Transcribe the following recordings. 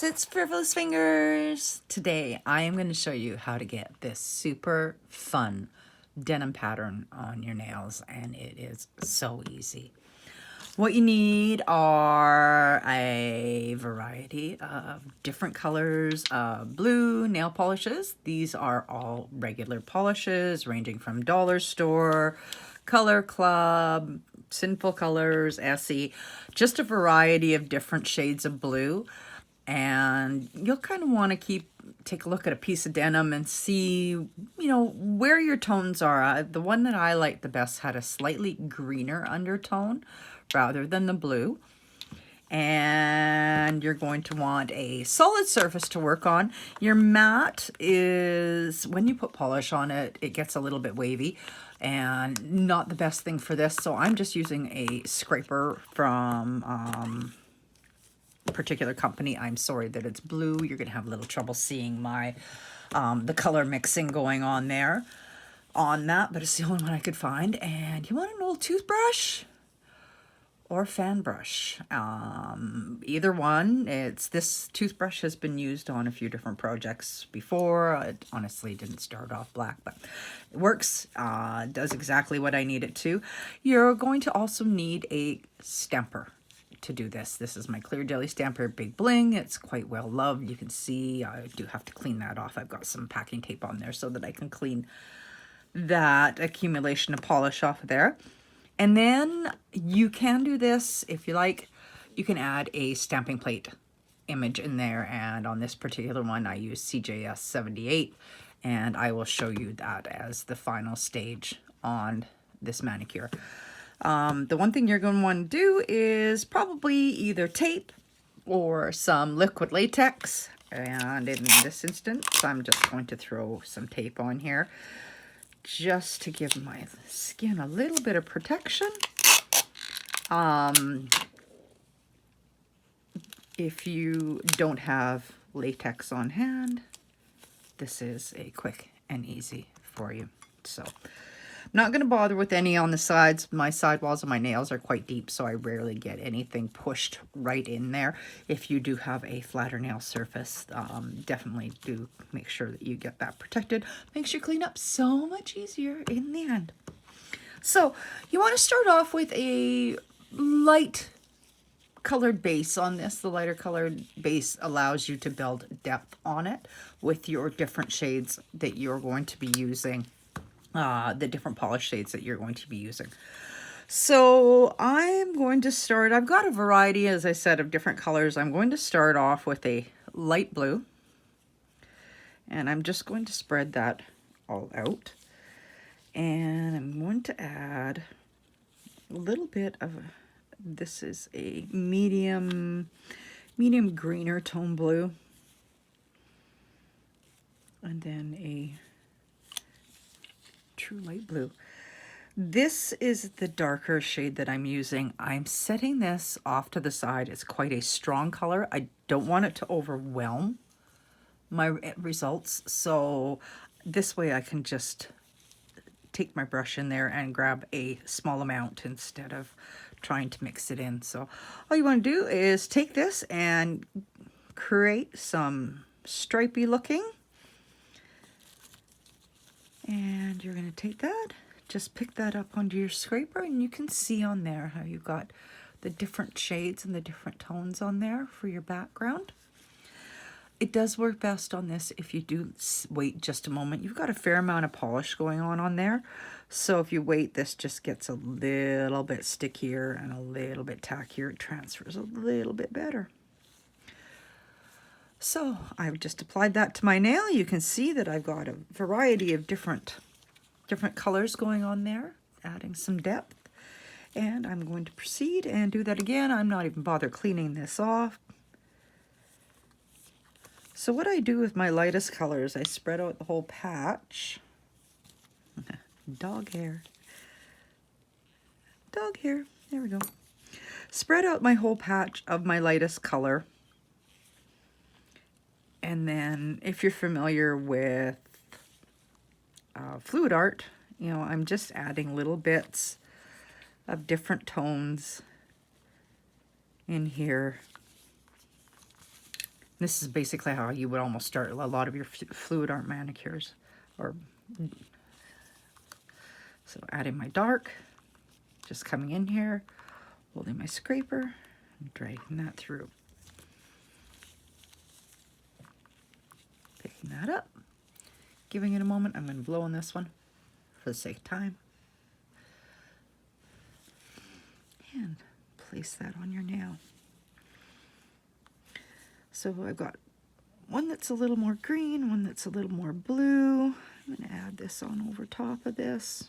friends, it's Frivolous Fingers. Today I am going to show you how to get this super fun denim pattern on your nails, and it is so easy. What you need are a variety of different colors of blue nail polishes. These are all regular polishes ranging from dollar store, Color Club, Sinful Colors, Essie, just a variety of different shades of blue. And you'll kind of want to take a look at a piece of denim and see, where your tones are. The one that I liked the best had a slightly greener undertone rather than the blue. And you're going to want a solid surface to work on. Your mat is, when you put polish on it, it gets a little bit wavy and not the best thing for this. So I'm just using a scraper from a particular company. I'm sorry that it's blue. You're going to have a little trouble seeing my the color mixing going on there on that, but it's the only one I could find. And you want an old toothbrush or fan brush, either one. This toothbrush has been used on a few different projects before. It honestly didn't start off black, but it works, does exactly what I need it to. You're going to also need a stamper to do this. This is my Clear Jelly Stamper Big Bling. It's quite well loved. You can see I do have to clean that off. I've got some packing tape on there so that I can clean that accumulation of polish off of there. And then you can do this if you like. You can add a stamping plate image in there, and on this particular one I use CJS 78, and I will show you that as the final stage on this manicure. The one thing you're going to want to do is probably either tape or some liquid latex, and in this instance I'm just going to throw some tape on here just to give my skin a little bit of protection. If you don't have latex on hand, this is a quick and easy for you. So I'm not going to bother with any on the sides. My sidewalls of my nails are quite deep, so I rarely get anything pushed right in there. If you do have a flatter nail surface, definitely do make sure that you get that protected. Makes your cleanup so much easier in the end. So you want to start off with a light colored base on this. The lighter colored base allows you to build depth on it with your different shades that you're going to be using. The different polish shades that you're going to be using. So I'm going to start, I've got a variety, as I said, of different colors. I'm going to start off with a light blue, and I'm just going to spread that all out. And I'm going to add a little bit of, this is a medium greener tone blue, and then a true light blue. This is the darker shade that I'm using. I'm setting this off to the side. It's quite a strong color. I don't want it to overwhelm my results, so this way I can just take my brush in there and grab a small amount instead of trying to mix it in. So all you want to do is take this and create some stripy looking. And you're going to take that, just pick that up onto your scraper, and you can see on there how you've got the different shades and the different tones on there for your background. It does work best on this if you do wait just a moment. You've got a fair amount of polish going on there. So if you wait, this just gets a little bit stickier and a little bit tackier. It transfers a little bit better. So I've just applied that to my nail. You can see that I've got a variety of different colors going on there, adding some depth. And I'm going to proceed and do that again. I'm not even bother cleaning this off. So what I do with my lightest colors, I spread out the whole patch. Dog hair. Dog hair. There we go. Spread out my whole patch of my lightest color. And then if you're familiar with fluid art, I'm just adding little bits of different tones in here This is basically how you would almost start a lot of your fluid art manicures. So adding my dark, just coming in here, holding my scraper, and dragging that through. Picking that up, giving it a moment. I'm going to blow on this one for the sake of time. And place that on your nail. So I've got one that's a little more green, one that's a little more blue. I'm going to add this on over top of this.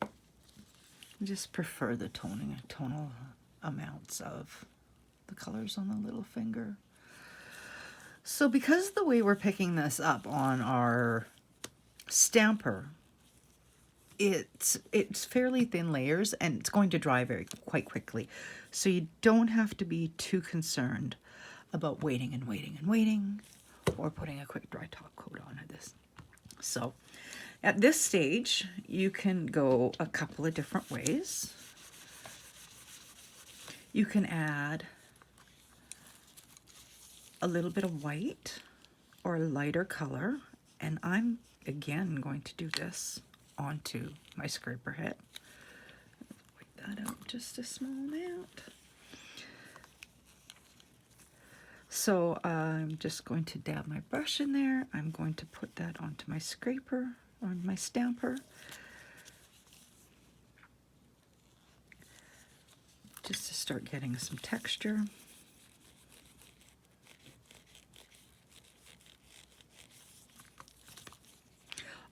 I just prefer the tonal amounts of the colors on the little finger. So because of the way we're picking this up on our stamper, it's fairly thin layers and it's going to dry quite quickly. So you don't have to be too concerned about waiting and waiting and waiting or putting a quick dry top coat on this. So at this stage, you can go a couple of different ways. You can add a little bit of white or a lighter color, and I'm again going to do this onto my scraper head. Wipe that out just a small amount. So I'm just going to dab my brush in there. I'm going to put that onto my scraper, on my stamper. Just to start getting some texture.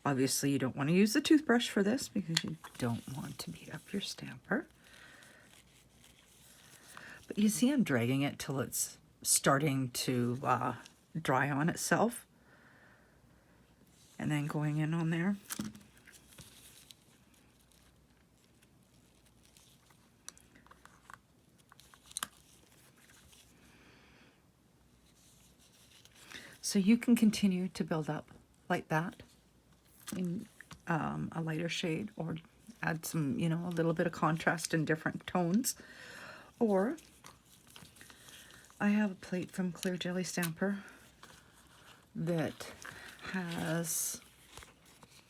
Obviously, you don't want to use the toothbrush for this because you don't want to beat up your stamper. But you see I'm dragging it till it's starting to dry on itself. And then going in on there. So you can continue to build up like that in a lighter shade, or add some, you know, a little bit of contrast in different tones. Or I have a plate from Clear Jelly Stamper that has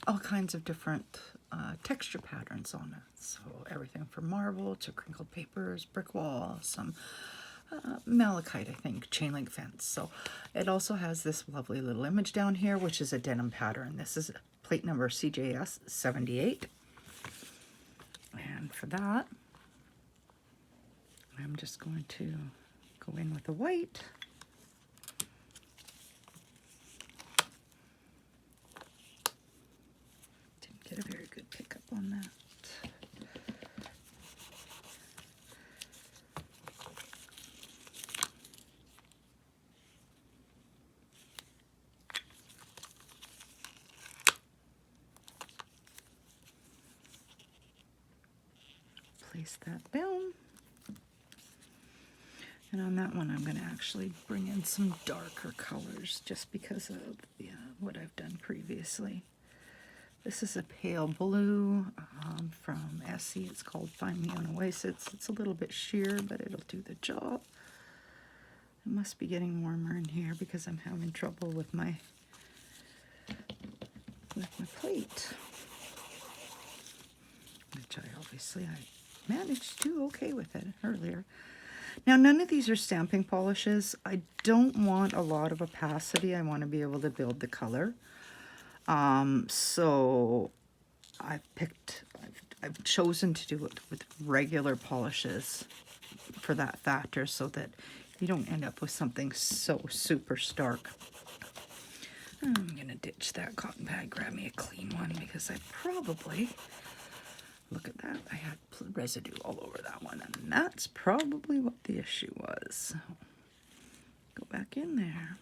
all kinds of different texture patterns on it. So everything from marble to crinkled papers, brick wall, some malachite, I think, chain link fence. So it also has this lovely little image down here, which is a denim pattern. This is plate number CJS 78. And for that, I'm just going to go in with the white. Didn't get a very good pickup on that. Place that down. And on that one, I'm going to actually bring in some darker colors just because of what I've done previously. This is a pale blue from Essie. It's called Find Me on Oasis. It's a little bit sheer, but it'll do the job. It must be getting warmer in here because I'm having trouble with my plate, which I managed to do okay with it earlier. Now, none of these are stamping polishes. I don't want a lot of opacity. I want to be able to build the color. So I've chosen to do it with regular polishes for that factor so that you don't end up with something so super stark. I'm going to ditch that cotton pad, grab me a clean one because I probably... Look at that, I had residue all over that one, and that's probably what the issue was. Go back in there.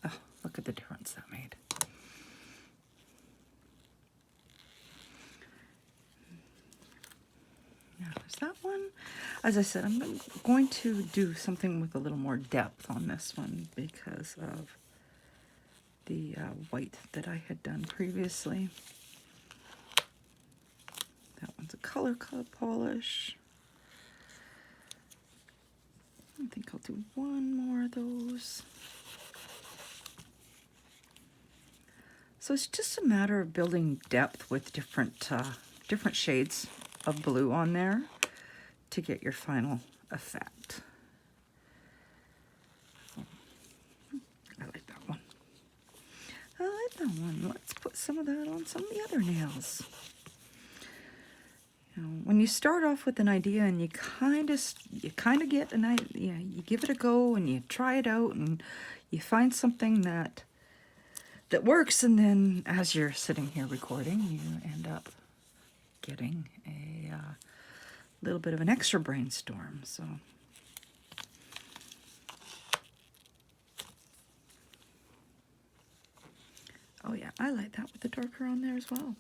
Oh, look at the difference that made. Now there's that one. As I said, I'm going to do something with a little more depth on this one because of the white that I had done previously. That one's a color polish. do one more of those. So it's just a matter of building depth with different shades of blue on there to get your final effect. I like that one. I like that one. Let's put some of that on some of the other nails. You know, when you start off with an idea and you kind of get an idea, you give it a go and you try it out and you find something that works, and then as you're sitting here recording, you end up getting a little bit of an extra brainstorm. So oh yeah, I like that with the darker on there as well.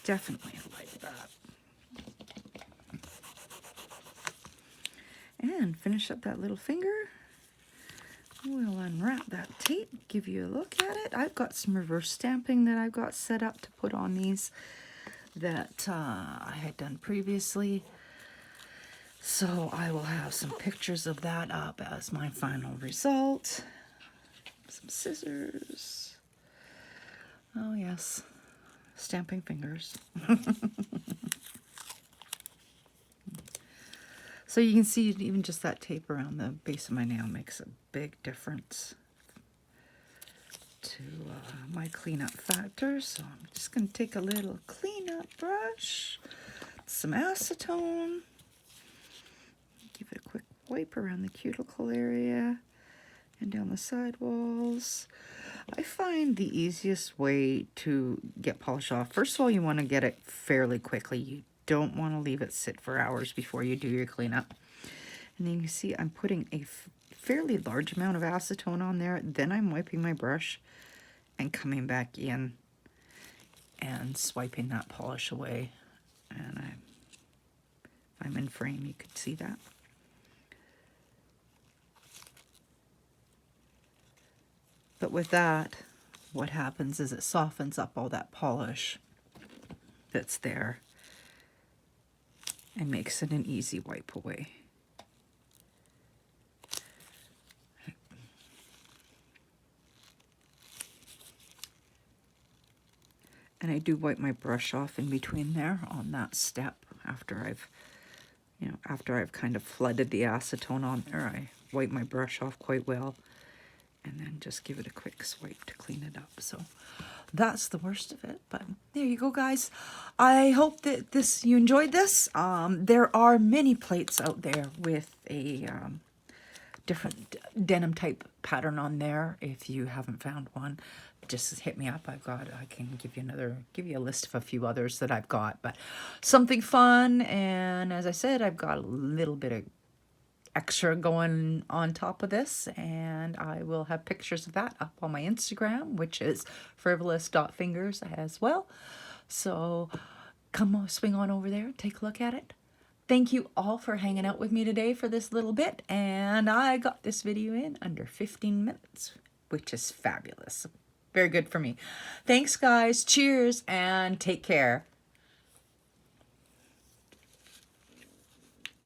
Definitely like that. And finish up that little finger. We'll unwrap that tape, give you a look at it. I've got some reverse stamping that I've got set up to put on these that I had done previously. So I will have some pictures of that up as my final result. Some scissors. Oh yes, stamping fingers. So you can see even just that tape around the base of my nail makes a big difference to my cleanup factor. So I'm just going to take a little cleanup brush, some acetone, give it a quick wipe around the cuticle area and down the side walls. I find the easiest way to get polish off, first of all, you want to get it fairly quickly. You don't want to leave it sit for hours before you do your cleanup. And then you can see I'm putting a fairly large amount of acetone on there. Then I'm wiping my brush and coming back in and swiping that polish away. And if I'm in frame, you could see that. But with that, what happens is it softens up all that polish that's there and makes it an easy wipe away. And I do wipe my brush off in between there on that step after I've kind of flooded the acetone on there. I wipe my brush off quite well and then just give it a quick swipe to clean it up. So that's the worst of it, but there you go, guys. I hope that you enjoyed this. There are many plates out there with a different denim type pattern on there. If you haven't found one, just hit me up. I can give you a list of a few others that I've got, but something fun. And as I said, I've got a little bit of extra going on top of this, and I will have pictures of that up on my Instagram, which is frivolous.fingers as well. So come on, swing on over there, take a look at it. Thank you all for hanging out with me today for this little bit, and I got this video in under 15 minutes, which is fabulous. Very good for me. Thanks, guys. Cheers, and take care.